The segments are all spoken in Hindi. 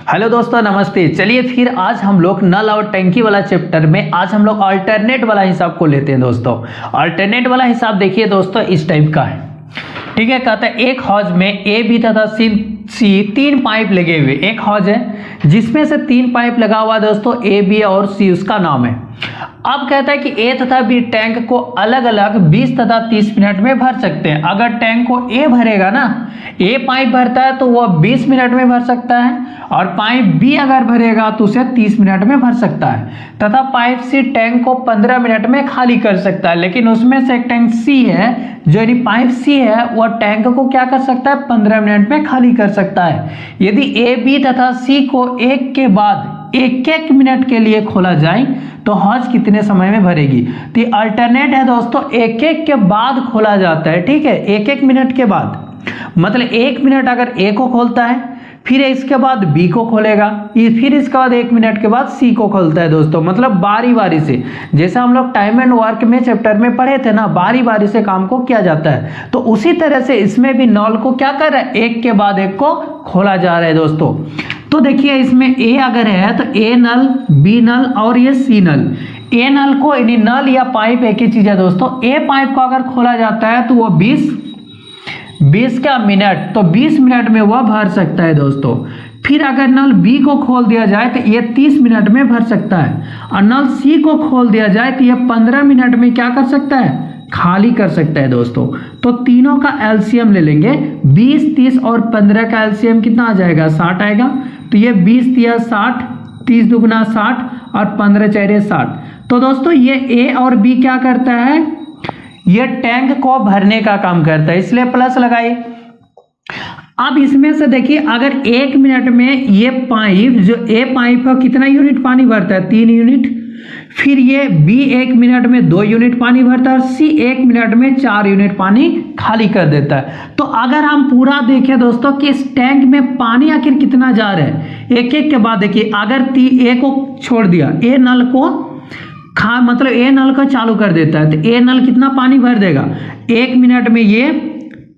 हेलो दोस्तों, नमस्ते। चलिए फिर आज हम लोग नल और टंकी वाला चैप्टर में आज हम लोग अल्टरनेट वाला हिसाब को लेते हैं दोस्तों। अल्टरनेट वाला हिसाब देखिए दोस्तों, इस टाइप का है। ठीक है, कहता है एक हौज में ए बी तथा सी तीन पाइप लगे हुए। एक हौज है जिसमें से तीन पाइप लगा हुआ दोस्तों, ए बी और सी उसका नाम है। अब कहता है कि ए तथा बी टैंक को अलग अलग 20 तथा 30 मिनट में भर सकते हैं। अगर टैंक को ए भरेगा ना, ए पाइप भरता है तो वह 20 मिनट में भर सकता है, और पाइप बी अगर भरेगा तो उसे 30 मिनट में भर सकता है, तथा पाइप सी टैंक को 15 मिनट में खाली कर सकता है। लेकिन उसमें से एक टैंक सी है, जो यानी पाइप सी है, वह टैंक को क्या कर सकता है, 15 मिनट में खाली कर सकता है। यदि ए बी तथा सी को एक के बाद एक एक मिनट के लिए खोला जाए तो हौज कितने समय में भरेगी। तो अल्टरनेट है दोस्तों, एक एक के बाद खोला जाता है। ठीक है, एक एक मिनट के बाद, मतलब एक मिनट अगर ए को खोलता है, फिर इसके बाद बी को खोलेगा, फिर इसके बाद एक मिनट के बाद सी को खोलता है दोस्तों। मतलब बारी बारी से, जैसे हम लोग टाइम एंड वर्क में चैप्टर में पढ़े थे ना, बारी बारी से काम को किया जाता है। तो उसी तरह से इसमें भी नल को क्या कर रहा है, एक के बाद एक को खोला जा रहा है दोस्तों। तो देखिए इसमें ए अगर है तो ए नल, बी नल और ये सी नल। ए नल को, यानी नल या पाइप एक ही चीज है दोस्तों। ए पाइप को अगर खोला जाता है तो वो 20 का मिनट, तो 20 मिनट में वह भर सकता है दोस्तों। फिर अगर नल बी को खोल दिया जाए तो ये 30 मिनट में भर सकता है, और नल सी को खोल दिया जाए तो ये 15 मिनट में क्या कर सकता है, खाली कर सकता है दोस्तों। तो तीनों का एलसीएम ले लेंगे, 20, 30 और 15 का एलसीएम कितना आ जाएगा, 60 आएगा। तो ये 20 तिया 60, 30 दुगुना 60 और 15 चौरे 60। तो दोस्तों ये ए और बी क्या करता है, ये टैंक को भरने का काम करता है, इसलिए प्लस लगाइए। अब इसमें से देखिए, अगर एक मिनट में ये पाइप, जो ए पाइप है, कितना यूनिट पानी भरता है, 3 यूनिट। फिर ये बी एक मिनट में 2 यूनिट पानी भरता है, और सी एक मिनट में 4 यूनिट पानी खाली कर देता है। तो अगर हम पूरा देखें दोस्तों कि इस टैंक में पानी आखिर कितना जा रहा है, एक एक के बाद देखिए, अगर ए को छोड़ दिया, ए नल को मतलब ए नल को चालू कर देता है, तो ए नल कितना पानी भर देगा, एक मिनट में ये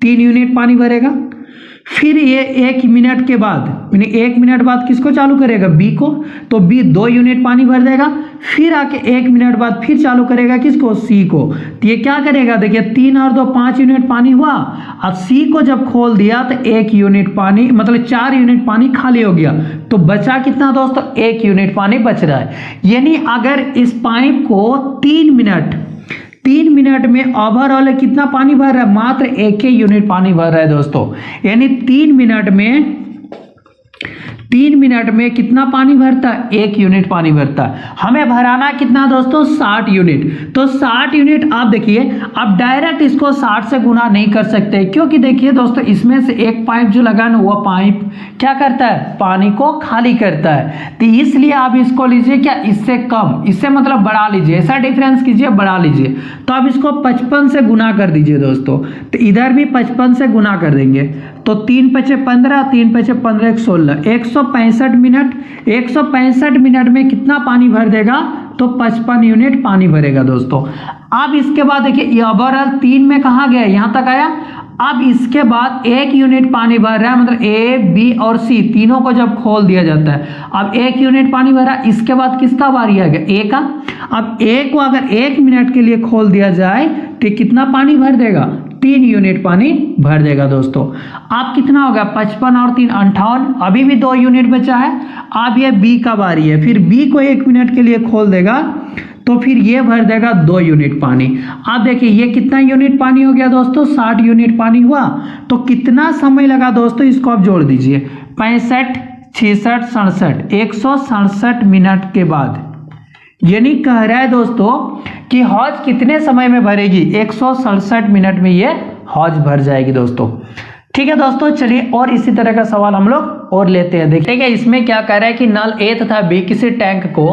3 यूनिट पानी भरेगा। फिर ये एक मिनट के बाद, यानी एक मिनट बाद किसको चालू करेगा, बी को, तो बी 2 यूनिट पानी भर देगा। फिर आके एक मिनट बाद फिर चालू करेगा किसको, सी को। तो ये क्या करेगा, देखिए 3 और 2 5 यूनिट पानी हुआ। अब सी को जब खोल दिया तो 1 यूनिट पानी, मतलब 4 यूनिट पानी खाली हो गया। तो बचा कितना दोस्तों, 1 यूनिट पानी बच रहा है। यानी अगर इस पाइप को 3 मिनट में ओवरऑल कितना पानी भर रहा है, मात्र 1 यूनिट पानी भर रहा है दोस्तों। यानी 3 मिनट में कितना पानी भरता है, 1 यूनिट पानी भरता है। हमें भराना कितना दोस्तों, 60 यूनिट। तो 60 यूनिट, आप देखिए, अब डायरेक्ट इसको 60 से गुना नहीं कर सकते, क्योंकि देखिए दोस्तों, इसमें से एक पाइप जो लगा ना, वो पाइप क्या करता है, पानी को खाली करता है। तो इसलिए आप इसको लीजिए क्या, इससे कम, इससे मतलब बढ़ा लीजिए, ऐसा डिफरेंस कीजिए, बढ़ा लीजिए। तो आप इसको 55 से गुना कर दीजिए दोस्तों। तो इधर भी 55 से गुना कर देंगे, तो 3 पचे 15, 3 पचे 15, 16, 165 मिनट। 165 मिनट में कितना पानी भर देगा, तो 55 यूनिट पानी भरेगा दोस्तों। अब इसके बाद देखिए, ये ओवरऑल 3 में कहाँ गया, यहाँ तक आया। अब इसके बाद 1 यूनिट पानी भर रहा है, मतलब ए बी और सी तीनों को जब खोल दिया जाता है, अब 1 यूनिट पानी भरा। इसके बाद किसका बारी आ गया, ए का। अब ए को अगर 1 मिनट के लिए खोल दिया जाए तो कितना पानी भर देगा, 3 यूनिट पानी भर देगा दोस्तों। अब कितना होगा, 55 और 3 58, अभी भी 2 यूनिट बचा है। अब ये बी का बारी है, फिर बी को 1 मिनट के लिए खोल देगा, तो फिर ये भर देगा 2 यूनिट पानी। अब देखिए ये कितना यूनिट पानी हो गया दोस्तों, 60 यूनिट पानी हुआ। तो कितना समय लगा दोस्तों, इसको आप जोड़ दीजिए, 65, 66, 67, 167 मिनट के बाद। यानी कह रहा है दोस्तों कि हौज कितने समय में भरेगी, 167 मिनट में ये हौज भर जाएगी दोस्तों। ठीक है दोस्तों, चलिए और इसी तरह का सवाल हम लोग और लेते हैं। देखिए ठीक है, इसमें क्या कह रहा है कि नल ए तथा बी किसी टैंक को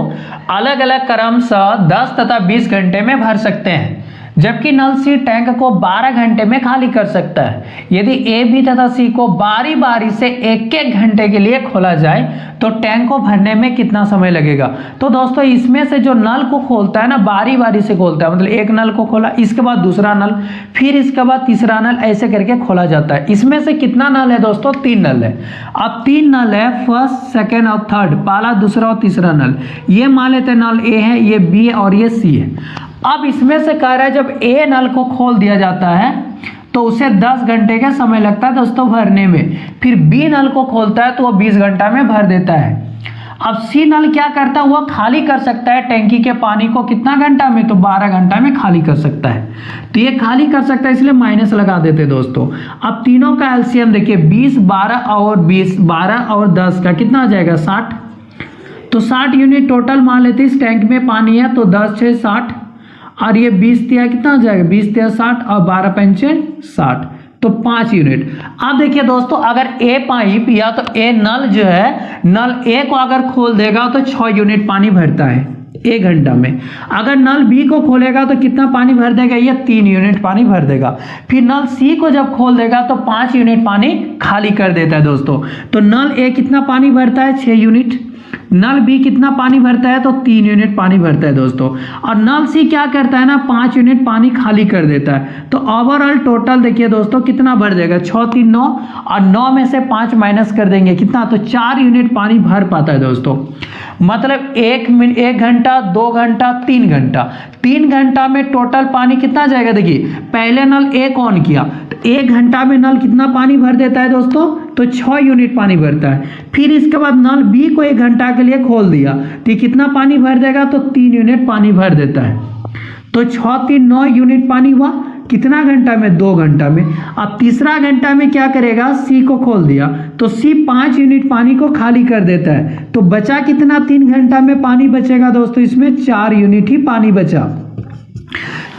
अलग अलग क्रम से 10 तथा 20 घंटे में भर सकते हैं। जबकि नल सी टैंक को 12 घंटे में खाली कर सकता है। यदि ए, बी तथा सी को बारी बारी से एक एक घंटे के लिए खोला जाए तो टैंक को भरने में कितना समय लगेगा। तो दोस्तों इसमें से जो नल को खोलता है ना, बारी बारी से खोलता है, मतलब एक नल को खोला, इसके बाद दूसरा नल, फिर इसके बाद तीसरा नल, ऐसे करके खोला जाता है। इसमें से कितना नल है दोस्तों, 3 नल है। अब 3 नल है, फर्स्ट, सेकेंड और थर्ड, पहला, दूसरा और तीसरा नल। ये मान लेते हैं नल ए है, ये बी है और ये सी है। अब इसमें से कह रहा है जब ए नल को खोल दिया जाता है तो उसे 10 घंटे का समय लगता है दोस्तों भरने में। फिर बी नल को खोलता है तो वो 20 घंटा में भर देता है। अब सी नल क्या करता है, वह खाली कर सकता है टैंकी के पानी को कितना घंटा में, तो 12 घंटा में खाली कर सकता है। तो ये खाली कर सकता है, इसलिए माइनस लगा देते हैं दोस्तों। अब तीनों का एलसीएम देखिए, 20, 12 और 20, 12 और 10 का कितना आ जाएगा, 60। तो 60 यूनिट टोटल मान लेते हैं। इस टैंक में पानी है तो 10 6 60 और ये 20 दिया कितना आ जाएगा, 20 3 60 और 12 5 60, तो 5 यूनिट। अब देखिए दोस्तों, अगर ए पाइप या तो ए नल जो है, नल ए को अगर खोल देगा तो 6 यूनिट पानी भरता है 1 घंटा में। अगर नल बी को खोलेगा तो कितना पानी भर देगा, ये 3 यूनिट पानी भर देगा। फिर नल सी को जब खोल देगा तो 5 यूनिट पानी खाली कर देता है दोस्तों। तो नल ए कितना पानी भरता है, 6 यूनिट। नल बी कितना पानी भरता है, तो 3 यूनिट पानी भरता है दोस्तों। और नल सी क्या करता है ना, 5 यूनिट पानी खाली कर देता है। तो ओवरऑल टोटल देखिए दोस्तों कितना भर देगा, 6 3 9 और 9 में से 5 माइनस कर देंगे कितना, तो 4 यूनिट पानी भर पाता है दोस्तों। मतलब 1 घंटा, 2 घंटा, 3 घंटा, 3 घंटा में टोटल पानी कितना जाएगा। देखिए पहले नल ए को ऑन किया तो 1 घंटा में नल कितना पानी भर देता है दोस्तों, तो 6 यूनिट पानी भरता है। फिर इसके बाद नल बी को 1 घंटा के लिए खोल दिया तो कितना पानी भर देगा, तो 3 यूनिट पानी भर देता है। तो 6 3 9 यूनिट पानी हुआ कितना घंटा में, 2 घंटा में। अब तीसरा घंटा में क्या करेगा, सी को खोल दिया तो सी 5 यूनिट पानी को खाली कर देता है। तो बचा कितना, 3 घंटा में पानी बचेगा दोस्तों, इसमें 4 यूनिट ही पानी बचा।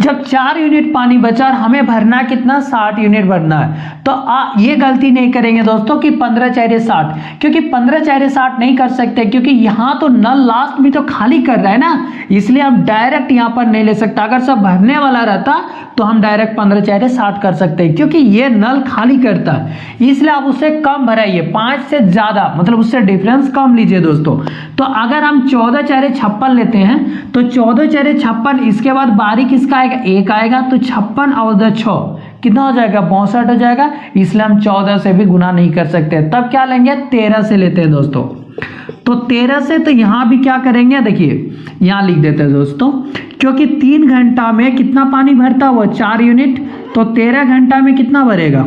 जब 4 यूनिट पानी बचा और हमें भरना कितना, 60 यूनिट भरना है। तो ये गलती नहीं करेंगे दोस्तों कि 15 4 60, क्योंकि 15 4 60 नहीं कर सकते, क्योंकि यहाँ तो नल लास्ट में तो खाली कर रहा है ना, इसलिए हम डायरेक्ट यहाँ पर नहीं ले सकता। अगर सब भरने वाला रहता तो हम डायरेक्ट 15 4 60 कर सकते हैं, क्योंकि ये नल खाली करता है, इसलिए आप उससे कम भराइए, 5 से ज़्यादा, मतलब उससे डिफरेंस कम लीजिए दोस्तों। तो अगर हम 14 4 56 लेते हैं तो 14 4 56, इसके बाद बारी किसका आएगा, 1 आएगा, तो 56 और 6 कितना हो जाएगा, 62 हो जाएगा। इसलिए हम 14 से भी गुना नहीं कर सकते, तब क्या लेंगे, 13 से लेते हैं दोस्तों। तो 13 से, तो यहाँ भी क्या करेंगे, देखिए यहाँ लिख देते हैं दोस्तों, क्योंकि 3 घंटा में कितना पानी भरता हुआ, 4 यूनिट, तो 13 घंटा में कितना भरेगा,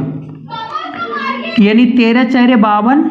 यानी 13 4 52,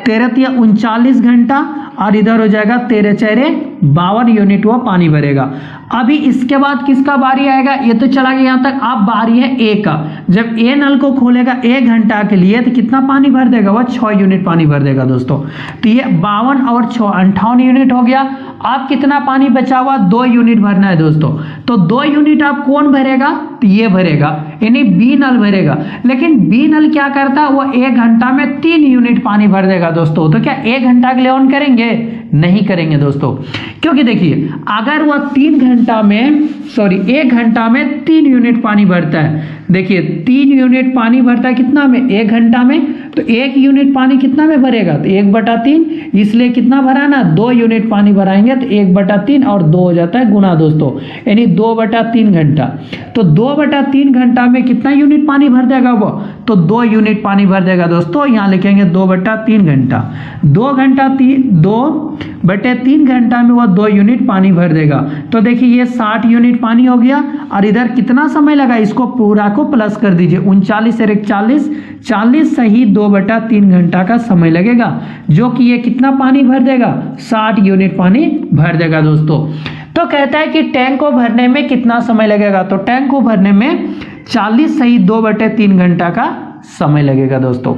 13 3 39 घंटा, और इधर हो जाएगा 13 4 52 यूनिट वो पानी भरेगा। अभी इसके बाद किसका बारी आएगा, ये तो चला गया यहाँ तक। अब बारी है ए का। जब ए नल को खोलेगा 1 घंटा के लिए तो कितना पानी भर देगा, वह 6 यूनिट पानी भर देगा दोस्तों। तो ये 52 और 6 58 यूनिट हो गया। अब कितना पानी बचा हुआ, 2 यूनिट भरना है दोस्तों। तो 2 यूनिट आप कौन भरेगा, तो ये भरेगा, यानी बी नल भरेगा। लेकिन बी नल क्या करता है, वो 1 घंटा में 3 यूनिट पानी भर देगा दोस्तों। तो क्या 1 घंटा के लिए ऑन करेंगे, नहीं करेंगे दोस्तों, क्योंकि देखिए अगर वह 1 घंटा में 3 यूनिट पानी भरता है, देखिए 3 यूनिट पानी भरता है कितना में, 1 घंटा में, तो 1 यूनिट पानी कितना में भरेगा, तो 1/3, इसलिए कितना भरा ना, 2 यूनिट पानी भराएंगे तो 1/3 और 2 हो जाता है गुना दोस्तों, यानी 2/3 घंटा। तो 2/3 घंटा में कितना यूनिट पानी भर देगा वो, तो 2 यूनिट पानी भर देगा दोस्तों। यहाँ लिखेंगे 2/3 घंटा, 2/3 घंटा में वह 2 यूनिट पानी भर देगा। तो देखिए ये 60 यूनिट पानी हो गया, और इधर कितना समय लगा, इसको पूरा को प्लस कर दीजिए, 39 से 41, 40 सही 2/3 घंटा का समय लगेगा, जो कि ये कितना पानी भर देगा, 60 यूनिट पानी भर देगा दोस्तों। तो कहता है कि टैंक को भरने में कितना समय लगेगा, तो टैंक को भरने में 40 सही 2/3 घंटा का समय लगेगा दोस्तों।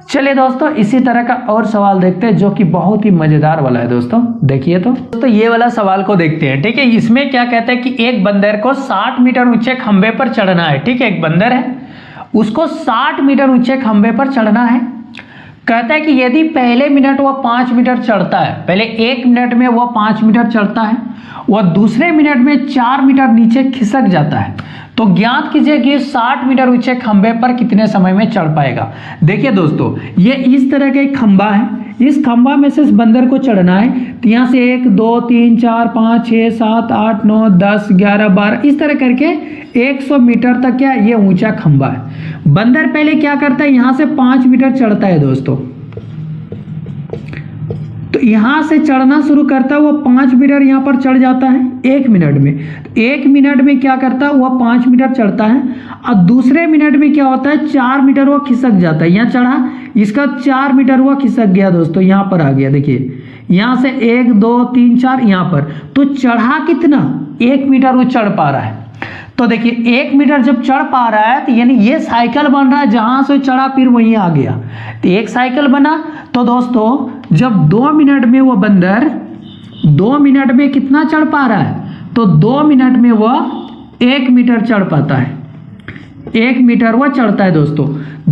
चलिए दोस्तों इसी तरह का और सवाल देखते हैं, जो कि बहुत ही मजेदार वाला है दोस्तों। देखिए तो ये वाला सवाल को देखते हैं, ठीक है। इसमें क्या कहता है कि एक बंदर को 60 मीटर ऊंचे खंबे पर चढ़ना है, ठीक है। एक बंदर है, उसको 60 मीटर ऊंचे खंबे पर चढ़ना है। कहता है कि यदि पहले मिनट वह 5 मीटर चढ़ता है, पहले 1 मिनट में वह 5 मीटर चढ़ता है, वह दूसरे मिनट में 4 मीटर नीचे खिसक जाता है, तो ज्ञात कीजिए कि 60 मीटर ऊंचे खंभे पर कितने समय में चढ़ पाएगा। देखिए दोस्तों, ये इस तरह का एक खंभा है, इस खंभा में से इस बंदर को चढ़ना है, तो यहाँ से 1 2 3 4 5 6 7 8 9 10 11 12 इस तरह करके 100 मीटर तक क्या ये ऊंचा खंभा है। बंदर पहले क्या करता है, यहाँ से 5 मीटर चढ़ता है दोस्तों, तो यहाँ से चढ़ना शुरू करता है, वो 5 मीटर यहाँ पर चढ़ जाता है 1 मिनट में। तो 1 मिनट में क्या करता है, वह 5 मीटर चढ़ता है, और दूसरे मिनट में क्या होता है 4 मीटर वो खिसक जाता है। यहाँ चढ़ा, इसका 4 मीटर वो खिसक गया दोस्तों, यहाँ पर आ गया। देखिए यहाँ से 1 2 3 4 यहाँ पर, तो चढ़ा कितना 1 मीटर वो चढ़ पा रहा है। तो देखिए 1 मीटर जब चढ़ पा रहा है, तो यानी ये साइकिल बन रहा है, जहां से चढ़ा फिर वहीं आ गया, तो एक साइकिल बना। तो दोस्तों जब 2 मिनट में वो बंदर 2 मिनट में कितना चढ़ पा रहा है, तो 2 मिनट में वह 1 मीटर चढ़ पाता है, 1 मीटर वह चढ़ता है दोस्तों।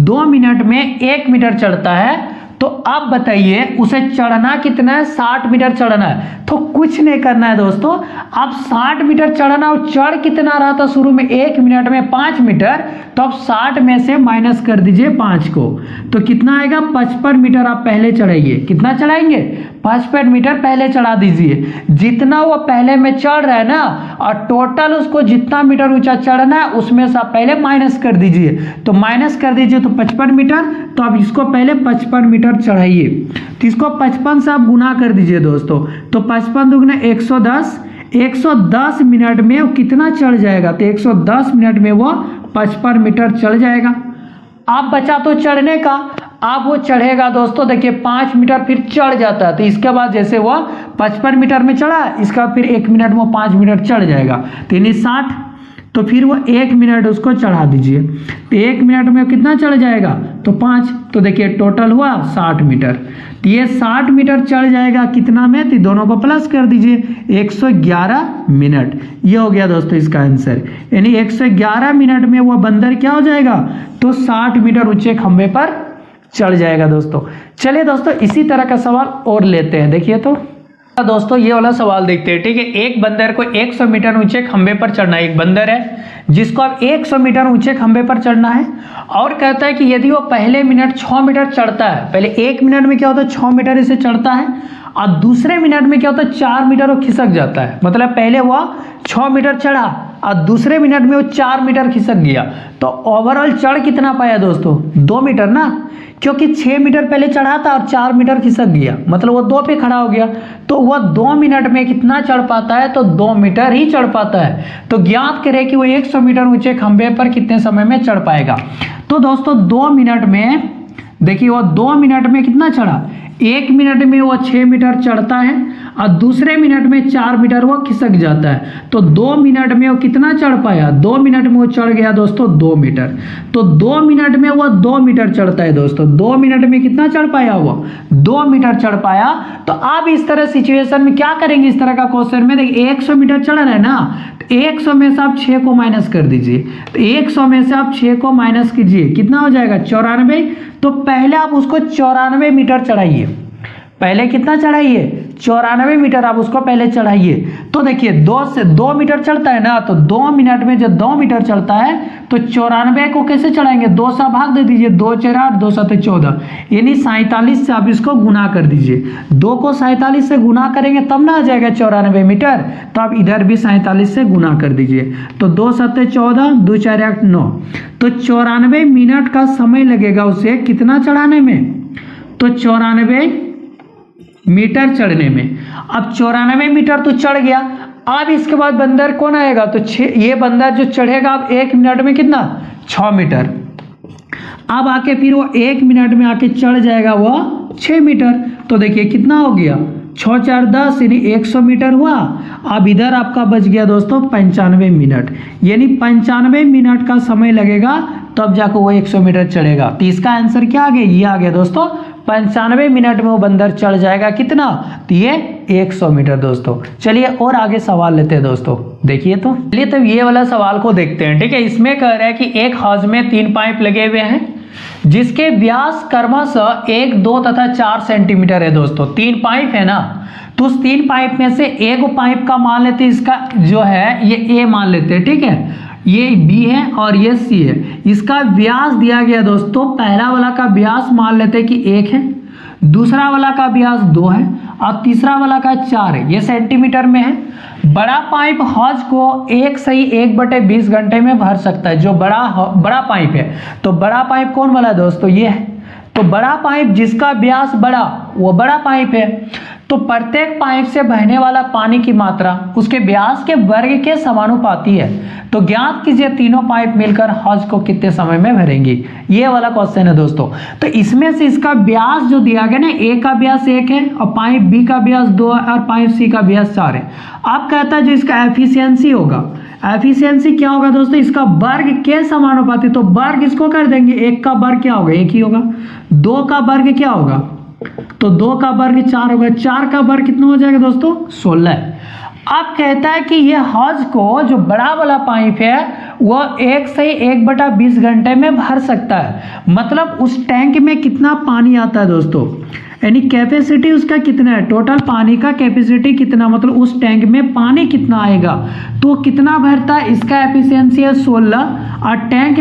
2 मिनट में 1 मीटर चढ़ता है, तो अब बताइए उसे चढ़ना कितना है, 60 मीटर चढ़ना है। तो कुछ नहीं करना है दोस्तों, अब 60 मीटर चढ़ना, और चढ़ कितना रहा था शुरू में 1 मिनट में 5 मीटर, तो अब 60 में से माइनस कर दीजिए 5 को, तो कितना आएगा 55 मीटर आप पहले चढ़ाइए। कितना चढ़ाएंगे 55 मीटर पहले चढ़ा दीजिए। जितना वो पहले में चढ़ रहा है ना, और टोटल उसको जितना मीटर ऊंचा चढ़ना है उसमें से आप पहले माइनस कर दीजिए, तो माइनस कर दीजिए तो 55 मीटर। तो अब इसको पहले 55 मीटर चढ़ाइए, तो इसको 55 से आप गुना कर दीजिए दोस्तों, तो 55 दुगुना 110, 110 मिनट में वो कितना चढ़ जाएगा, तो 110 मिनट में वो 55 मीटर चढ़ जाएगा। अब बचा तो चढ़ने का, अब वो चढ़ेगा दोस्तों, देखिए 5 मीटर फिर चढ़ जाता है, तो इसके बाद जैसे वो 55 मीटर में चढ़ा, इसका फिर 1 मिनट में 5 मीटर चढ़ जाएगा, तो यानी 60, तो फिर वो 1 मिनट उसको चढ़ा दीजिए, तो 1 मिनट में कितना चढ़ जाएगा, तो 5, तो देखिए टोटल हुआ 60 मीटर। तो ये 60 मीटर चढ़ जाएगा कितना में, तो दोनों को प्लस कर दीजिए 111 मिनट। ये हो गया दोस्तों इसका आंसर, यानी 111 मिनट में वो बंदर क्या हो जाएगा, तो 60 मीटर ऊंचे खंभे पर चढ़ जाएगा दोस्तों। चलिए दोस्तों इसी तरह का सवाल और लेते हैं। देखिए तो दोस्तों ये वाला सवाल देखते हैं, ठीक है। एक बंदर को 100 मीटर ऊंचे खंभे पर चढ़ना है, एक बंदर है जिसको अब 100 मीटर ऊंचे खंभे पर चढ़ना है, और कहता है कि यदि वो पहले मिनट 6 मीटर चढ़ता है, पहले 1 मिनट में क्या होता है 6 मीटर इसे चढ़ता है, और दूसरे मिनट में क्या होता है 4 मीटर वो खिसक जाता है। मतलब पहले वो 6 मीटर चढ़ा और दूसरे मिनट में वो 4 मीटर खिसक गया, तो ओवरऑल चढ़ कितना पाया दोस्तों 2 मीटर ना, क्योंकि 6 मीटर पहले चढ़ा था और 4 मीटर खिसक गया, मतलब वो 2 पे खड़ा हो गया, तो वह 2 मिनट में कितना चढ़ पाता है, तो 2 मीटर ही चढ़ पाता है। तो ज्ञात करें कि वो 100 मीटर ऊंचे खंभे पर कितने समय में चढ़ पाएगा। तो दोस्तों 2 मिनट में देखिए वो 2 मिनट में कितना चढ़ा, 1 मिनट में वो 6 मीटर चढ़ता है और दूसरे मिनट में 4 मीटर वो खिसक जाता है, तो 2 मिनट में वो कितना चढ़ पाया, 2 मिनट में वो चढ़ गया दोस्तों 2 मीटर। तो 2 मिनट में वो 2 मीटर चढ़ता है दोस्तों, 2 मिनट में कितना चढ़ पाया वो 2 मीटर चढ़ पाया। तो अब इस तरह सिचुएशन में क्या करेंगे, इस तरह का क्वेश्चन में देखिए 100 मीटर चढ़ रहा है ना, तो 100 में से आप 6 को माइनस कर दीजिए, तो 100 में से आप 6 को माइनस कीजिए, कितना हो जाएगा 94। तो पहले आप उसको 94 मीटर चढ़ाइए, पहले कितना चढ़ाइए 94 मीटर आप उसको पहले चढ़ाइए। तो देखिए 2 से 2 मीटर चढ़ता है ना, तो 2 मिनट में जब 2 मीटर चढ़ता है तो 94 को कैसे चढ़ाएंगे, 2 से भाग दे दीजिए, 2 4 8 2 7 14, यानी 47 से आप इसको गुना कर दीजिए। 2 को 47 से गुना करेंगे तब ना आ जाएगा 94 मीटर, तो आप इधर भी 47 से गुना कर दीजिए, तो 2 7 14 2 4 8 9, तो 94 मिनट का समय लगेगा उसे कितना चढ़ाने में, तो 94 मीटर चढ़ने में। अब 94 मीटर तो चढ़ गया, अब इसके बाद बंदर कौन आएगा, तो ये बंदर जो चढ़ेगा अब 1 मिनट में कितना 6 मीटर। अब आके फिर वो 1 मिनट में आके चढ़ जाएगा वो 6 मीटर, तो देखिए कितना हो गया 6 4 10 यानी 100 मीटर हुआ। अब इधर आपका बच गया दोस्तों 95 मिनट, यानी 95 मिनट का समय लगेगा तब जाकर वो 100 मीटर चढ़ेगा। तो इसका आंसर क्या आ गया, ये आ गया दोस्तों 95 मिनट में वो बंदर चढ़ जाएगा कितना, तो ये 100 मीटर दोस्तों। चलिए और आगे सवाल लेते हैं दोस्तों। देखिए तो चलिए तब ये वाला सवाल को देखते हैं, ठीक है। इसमें कह रहा है कि एक हौज में 3 पाइप लगे हुए हैं, जिसके व्यास क्रमशः 1, 2 तथा 4 सेंटीमीटर है दोस्तों। 3 पाइप है ना, तो उस 3 पाइप में से एक पाइप का मान लेते हैं, इसका जो है ये ए मान लेते हैं, ठीक है, ये बी है और ये सी है। इसका व्यास दिया गया दोस्तों, पहला वाला का व्यास मान लेते हैं कि 1 है, दूसरा वाला का व्यास 2 है और तीसरा वाला का 4 है, ये सेंटीमीटर में है। बड़ा पाइप हौज को 1/20 घंटे में भर सकता है, जो बड़ा पाइप है। तो बड़ा पाइप कौन वाला दोस्तों, ये है। तो बड़ा पाइप जिसका व्यास बड़ा, वो बड़ा पाइप है। तो प्रत्येक पाइप से बहने वाला पानी की मात्रा उसके व्यास के वर्ग के समानुपाती है। तो ज्ञात कीजिए तीनों पाइप मिलकर हौज को कितने समय में भरेंगी, ये वाला क्वेश्चन है दोस्तों। तो इसमें से इसका व्यास जो दिया गया ना, ए का व्यास 1 है और पाइप बी का व्यास 2 है और पाइप सी का व्यास 4 है। अब कहता है जो इसका एफिशिएंसी होगा, एफिशिएंसी क्या होगा दोस्तों, इसका वर्ग के समानुपाती। तो वर्ग इसको कर देंगे, 1 का वर्ग क्या होगा, 1 ही होगा। 2 का वर्ग क्या होगा, तो 2 का वर्ग 4 होगा। 4 का वर्ग कितना हो जाएगा दोस्तों, 16। अब कहता है कि ये हौज को जो बड़ा वाला पाइप है वो 1 से 1/20 घंटे में भर सकता है। मतलब उस टैंक में कितना पानी आता है दोस्तों, यानी कैपेसिटी उसका कितना है, टोटल पानी का कैपेसिटी कितना, मतलब उस टैंक में पानी कितना आएगा, तो कितना भरता है, इसका एफिशिएंसी है 16 और टैंक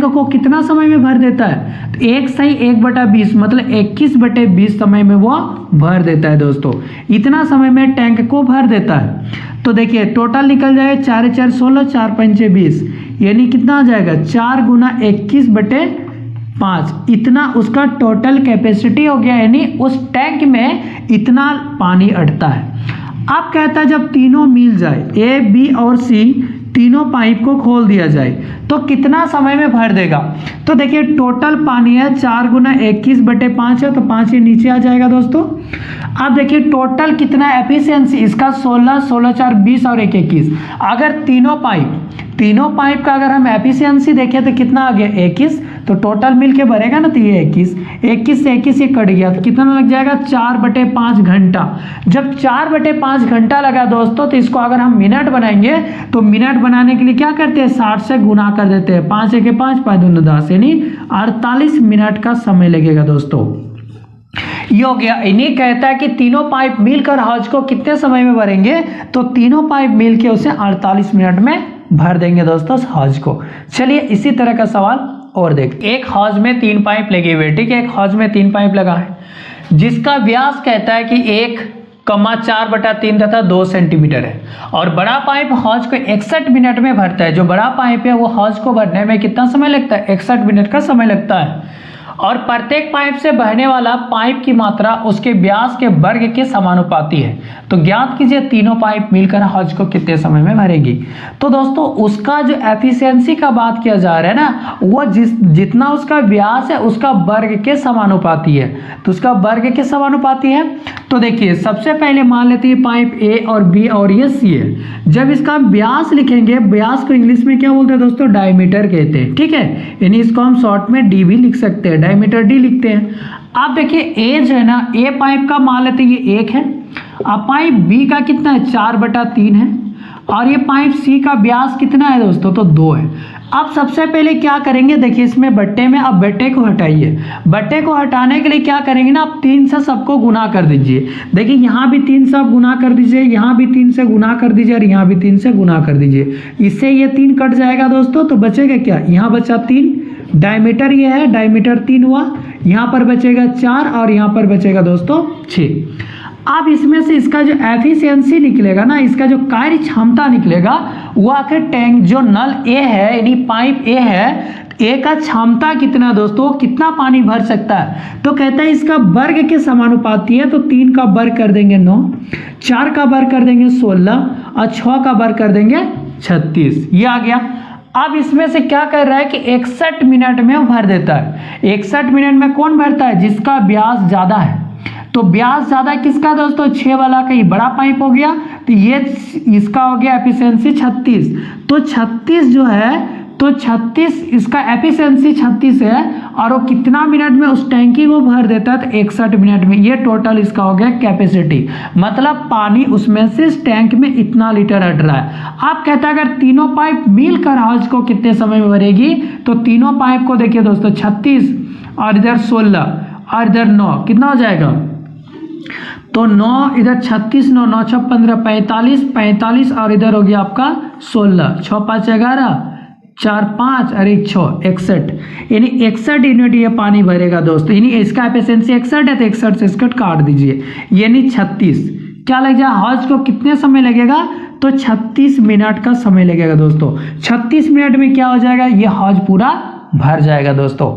को कितना समय में भर देता है, तो 1 से 1/20 मतलब 21/20 समय में वो भर देता है दोस्तों। इतना समय में टैंक को भर देता है। तो देखिए टोटल निकल जाएगा 4 4 16 4 5 20, यानी कितना आ जाएगा 4 × 21/5, इतना उसका टोटल कैपेसिटी हो गया, यानी उस टैंक में इतना पानी अटता है। अब कहता है जब तीनों मिल जाए, ए बी और सी तीनों पाइप को खोल दिया जाए तो कितना समय में भर देगा। तो देखिए टोटल पानी है 4 × 21/5 है, तो 5 ये नीचे आ जाएगा दोस्तों। अब देखिए टोटल कितना एफिशिएंसी इसका 16 16 4 20 और 1 21। अगर तीनों पाइप का अगर हम एफिशिएंसी देखें तो कितना आ गया 21, तो टोटल मिलके भरेगा ना, तो ये 21 से 21 ये कट गया, तो कितना लग जाएगा 4/5 घंटा। जब 4/5 घंटा लगा दोस्तों, तो इसको अगर हम मिनट बनाएंगे तो मिनट बनाने के लिए क्या करते हैं, 60 से गुना कर देते हैं, 5 × 1 5 5 2 10, यानी 48 मिनट का समय लगेगा दोस्तों। ये हो गया। इन्हीं कहता है कि तीनों पाइप मिलकर हौज को कितने समय में भरेंगे, तो तीनों पाइप मिलके उसे 48 मिनट में भर देंगे दोस्तों हौज को। चलिए इसी तरह का सवाल और देख। एक हौज में 3 पाइप लगे हुए, ठीक है, एक हौज में 3 पाइप लगा है जिसका व्यास कहता है कि 1,4/3 तथा 2 सेंटीमीटर है और बड़ा पाइप हौज को 61 मिनट में भरता है। जो बड़ा पाइप है वो हौज को भरने में कितना समय लगता है, 61 मिनट का समय लगता है। और प्रत्येक पाइप से बहने वाला पाइप की मात्रा उसके व्यास के वर्ग के समानुपाती है। तो ज्ञात कीजिए तीनों पाइप मिलकर हौज को कितने समय में भरेगी। तो दोस्तों उसका जो एफिशिएंसी का बात किया जा रहा है ना, वो जितना उसका व्यास है उसका वर्ग के समानुपाती है। तो उसका वर्ग के समानुपाती है। तो देखिए सबसे पहले मान लेते हैं पाइप ए और बी और ये सी है। जब इसका व्यास लिखेंगे, व्यास को इंग्लिश में क्या बोलते हैं दोस्तों, डायमीटर कहते हैं, ठीक है, यानी इसको हम शॉर्ट में डी भी लिख सकते हैं, डायमीटर डी लिखते हैं। आप देखिए ए जो है ना, ए पाइप का मान लेते हैं ये 1 है, अब पाइप बी का कितना है 4/3 है और ये पाइप सी का व्यास कितना है दोस्तों, तो 2 है। अब सबसे पहले क्या करेंगे, देखिए इसमें बट्टे में, अब बट्टे को हटाइए। बट्टे को हटाने के लिए क्या करेंगे ना, आप 3 से सबको गुना कर दीजिए। देखिए यहाँ भी 3 से गुना कर दीजिए, यहाँ भी 3 से गुना कर दीजिए और यहाँ भी 3 से गुना कर दीजिए। इससे ये 3 कट जाएगा दोस्तों, तो बचेगा क्या, यहाँ बचा 3, डायमीटर ये है, डायमीटर 3 हुआ, यहाँ पर बचेगा 4 और यहाँ पर बचेगा दोस्तों 6। अब इसमें से इसका जो एफिशिएंसी निकलेगा ना, इसका जो कार्य क्षमता निकलेगा वो आखिर टैंक जो नल ए है यानी पाइप ए है, ए का क्षमता कितना दोस्तों, कितना पानी भर सकता है। तो कहता है इसका वर्ग के समानुपाती है। तो 3 का वर्ग कर देंगे 9, 4 का वर्ग कर देंगे 16 और 6 का वर्ग कर देंगे 36, ये आ गया। अब इसमें से क्या कर रहा है कि 61 मिनट में वो भर देता है। 61 मिनट में कौन भरता है, जिसका व्यास ज्यादा है। तो व्यास ज्यादा किसका दोस्तों, 6 वाला का, ये बड़ा पाइप हो गया, तो ये इसका हो गया एफिशिएंसी 36। तो 36 जो है तो 36 इसका एफिशिएंसी 36 है और वो कितना मिनट में उस टैंकी को भर देता है, तो 61 मिनट में। ये टोटल इसका हो गया कैपेसिटी, मतलब पानी उसमें से इस टैंक में इतना लीटर हट रहा है। आप कहते हैं अगर तीनों पाइप मिलकर हौज को कितने समय में भरेगी, तो तीनों पाइप को देखिए दोस्तों 36 और इधर 16 और इधर 9, कितना हो जाएगा, तो 9 इधर 36 9 9 6 15 45 45 और इधर हो गया आपका 16 6 5 11 4 5 और 1 6 61, यानी 61 यूनिट ये पानी भरेगा दोस्तों। यानी इसका एफिशिएंसी 61 है तो 61 से 61 काट दीजिए, यानी 36। क्या लग जाए हौज को कितने समय लगेगा, तो 36 मिनट का समय लगेगा दोस्तों। 36 मिनट में क्या हो जाएगा, ये हौज पूरा भर जाएगा दोस्तों।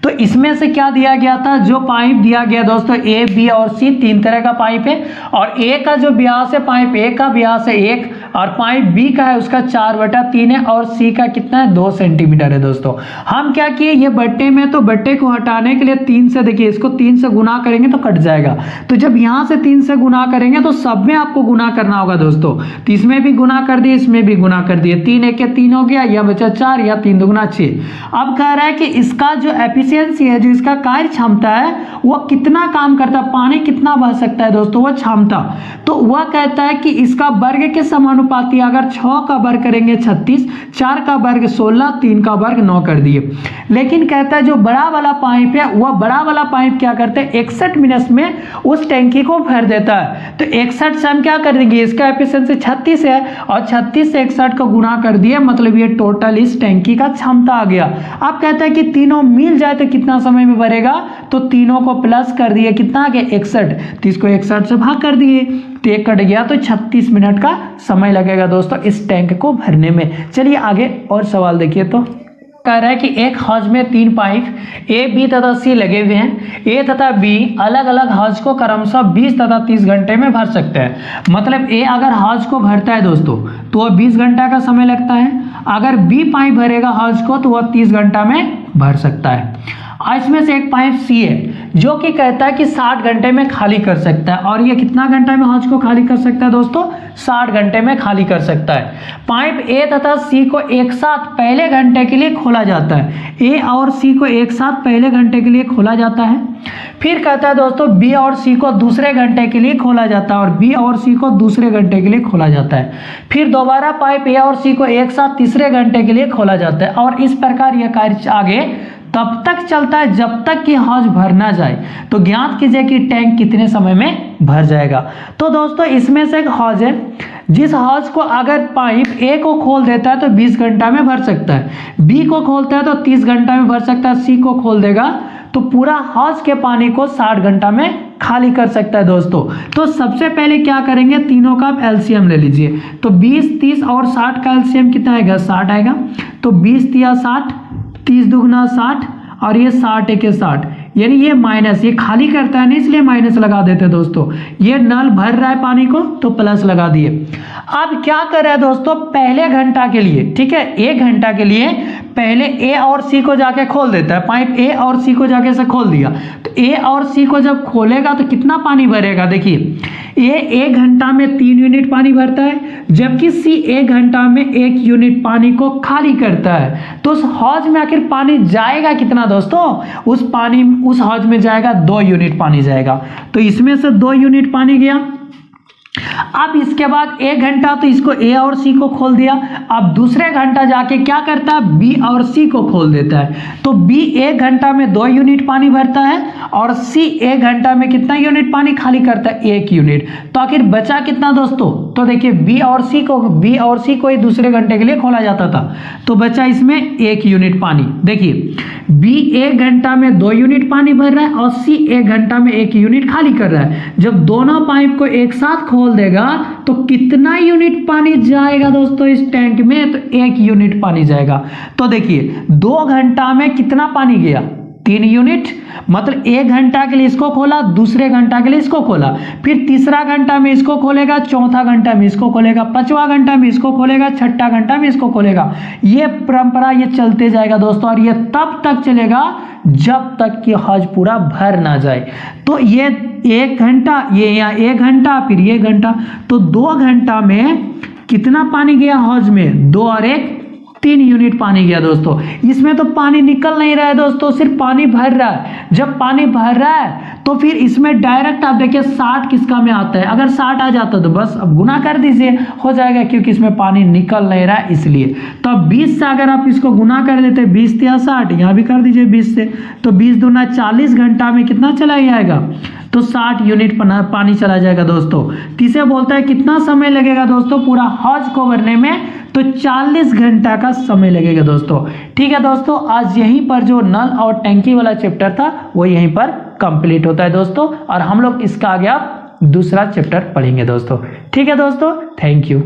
तो इसमें से क्या दिया गया था, जो पाइप दिया गया दोस्तों ए बी और सी, 3 तरह का पाइप है। और ए का जो व्यास है, पाइप ए का व्यास है 1 और पाइप बी का है उसका 4/3 है और सी का कितना है 2 सेंटीमीटर है दोस्तों। हम क्या किए, ये बट्टे में, तो बट्टे को हटाने के लिए 3 से, देखिए इसको 3 से गुना करेंगे तो कट जाएगा। तो जब यहाँ से 3 से गुना करेंगे तो सब में आपको गुना करना होगा दोस्तों। तो इसमें भी गुना कर दिए, इसमें भी गुना कर दिए, 3 1 3 हो गया, या बचा 4 या 3 2 6। अब कह रहा है कि इसका जो एफिशिएंसी है, जो इसका कार्य क्षमता है, वो कितना काम करता है, पानी कितना बह सकता है दोस्तों, वो क्षमता। तो वह कहता है कि इसका वर्ग के समानुपाती, अगर 6 का वर्ग करेंगे 36, 4 का वर्ग 16, 3 का वर्ग 9 कर दिए। लेकिन कहता है जो बड़ा वाला पाइप है, वह बड़ा वाला पाइप क्या करते हैं, 61 मिनट में उस टैंकी को भर देता है। तो 61 से हम क्या कर देंगे, इसका एफिशिएंसी 36 है और 36 से 61 को गुना कर दिए, मतलब ये टोटल इस टैंकी का क्षमता आ गया। अब कहता है कि तीनों मिल जाए तो कितना समय में भरेगा, तो तीनों को प्लस कर दिए, कितना आ गया 61, तो इसको 61 से भाग कर दिए तो 1 कट गया, तो 36 मिनट का समय लगेगा दोस्तों इस टैंक को भरने में। चलिए आगे और सवाल देखिए। तो कह रहा है कि एक हौज में 3 पाइप ए बी तथा सी लगे हुए हैं। ए तथा बी अलग अलग हौज को क्रमशः 20 तथा 30 घंटे में भर सकते हैं। मतलब ए अगर हौज को भरता है दोस्तों तो वह 20 घंटा का समय लगता है, अगर बी पाइप भरेगा हौज को तो वह 30 घंटा में भर सकता है। इसमें से एक पाइप सी है जो कि कहता है कि 60 घंटे में खाली कर सकता है, और ये कितना घंटा में हौज को खाली कर सकता है दोस्तों, 60 घंटे में खाली कर सकता है। पाइप ए तथा सी को एक साथ पहले घंटे के लिए खोला जाता है, ए और सी को एक साथ पहले घंटे के लिए खोला जाता है। फिर कहता है दोस्तों बी और सी को दूसरे घंटे के लिए खोला जाता है, और बी और सी को दूसरे घंटे के लिए खोला जाता है। फिर दोबारा पाइप ए और सी को एक साथ तीसरे घंटे के लिए खोला जाता है, और इस प्रकार यह कार्य आगे तब तक चलता है जब तक कि हौज भर ना जाए। तो ज्ञात कीजिए कि टैंक कितने समय में भर जाएगा। तो दोस्तों इसमें से एक हौज है, जिस हौज को अगर पाइप ए को खोल देता है तो 20 घंटा में भर सकता है, बी को खोलता है तो 30 घंटा में भर सकता है, सी को खोल देगा तो पूरा हौज के पानी को 60 घंटा में खाली कर सकता है दोस्तों। तो सबसे पहले क्या करेंगे, तीनों का एलसीएम ले लीजिए। तो 20 30 और 60 का एलसीएम कितना आएगा, 60 आएगा। तो 20 तिया 60, 30 दुगना 60 और ये 60 1 60, यानी ये माइनस, ये खाली करता है ना इसलिए माइनस लगा देते हैं दोस्तों। ये नल भर रहा है पानी को तो प्लस लगा दिए। अब क्या कर रहा है दोस्तों, पहले घंटा के लिए, ठीक है, 1 घंटा के लिए पहले ए और सी को जाके खोल देता है। पाइप ए और सी को जाके से खोल दिया, तो ए और सी को जब खोलेगा तो कितना पानी भरेगा, देखिए ए 1 घंटा में 3 यूनिट पानी भरता है, जबकि सी 1 घंटा में 1 यूनिट पानी को खाली करता है। तो उस हौज में आखिर पानी जाएगा कितना दोस्तों, उस हौज में जाएगा 2 यूनिट पानी जाएगा। तो इसमें से 2 यूनिट पानी गया। अब इसके बाद 1 घंटा तो इसको ए और सी को खोल दिया। अब दूसरे घंटा जाके क्या करता है, बी और सी को खोल देता है। तो बी 1 घंटा में 2 यूनिट पानी भरता है और सी 1 घंटा में कितना यूनिट पानी खाली करता है, 1 यूनिट। तो आखिर बचा कितना दोस्तों, तो देखिए बी और सी को ही दूसरे घंटे के लिए खोला जाता था, तो बचा इसमें 1 यूनिट पानी। देखिए बी 1 घंटा में 2 यूनिट पानी भर रहा है और सी 1 घंटा में 1 यूनिट खाली कर रहा है। जब दोनों पाइप को एक साथ खोल देगा तो कितना यूनिट पानी जाएगा दोस्तों इस टैंक में, तो 1 यूनिट पानी जाएगा। तो देखिए 2 घंटा में कितना पानी गया, 3 यूनिट। मतलब 1 घंटा के लिए इसको खोला, दूसरे घंटा के लिए इसको खोला, फिर तीसरा घंटा में इसको खोलेगा, चौथा घंटा में इसको खोलेगा, 5वां घंटा में इसको खोलेगा, 6ठा घंटा में इसको खोलेगा। ये परंपरा ये चलते जाएगा दोस्तों, और ये तब तक चलेगा जब तक कि हौज पूरा भर ना जाए। तो ये 1 घंटा, ये यहाँ 1 घंटा, फिर ये घंटा, तो 2 घंटा में कितना पानी गया हौज में, 2 और 1 3 यूनिट पानी गया दोस्तों। इसमें तो पानी निकल नहीं रहा है दोस्तों, सिर्फ पानी भर रहा है। जब पानी भर रहा है तो फिर इसमें डायरेक्ट आप देखिए 60 किसका में आता है, अगर 60 आ जाता तो बस अब गुना कर दीजिए, हो जाएगा, क्योंकि इसमें पानी निकल नहीं रहा है इसलिए। तो अब 20 से अगर आप इसको गुना कर देते 20 या 60, यहाँ भी कर दीजिए 20 से, तो 20 दूना 40 घंटा में कितना चला जाएगा, तो 60 यूनिट पानी चला जाएगा दोस्तों। किसे बोलता है कितना समय लगेगा दोस्तों पूरा हौज को भरने में, तो 40 घंटा का समय लगेगा दोस्तों। ठीक है दोस्तों, आज यहीं पर जो नल और टैंकी वाला चैप्टर था वो यहीं पर कंप्लीट होता है दोस्तों, और हम लोग इसका आगे आप दूसरा चैप्टर पढ़ेंगे दोस्तों। ठीक है दोस्तों, थैंक यू।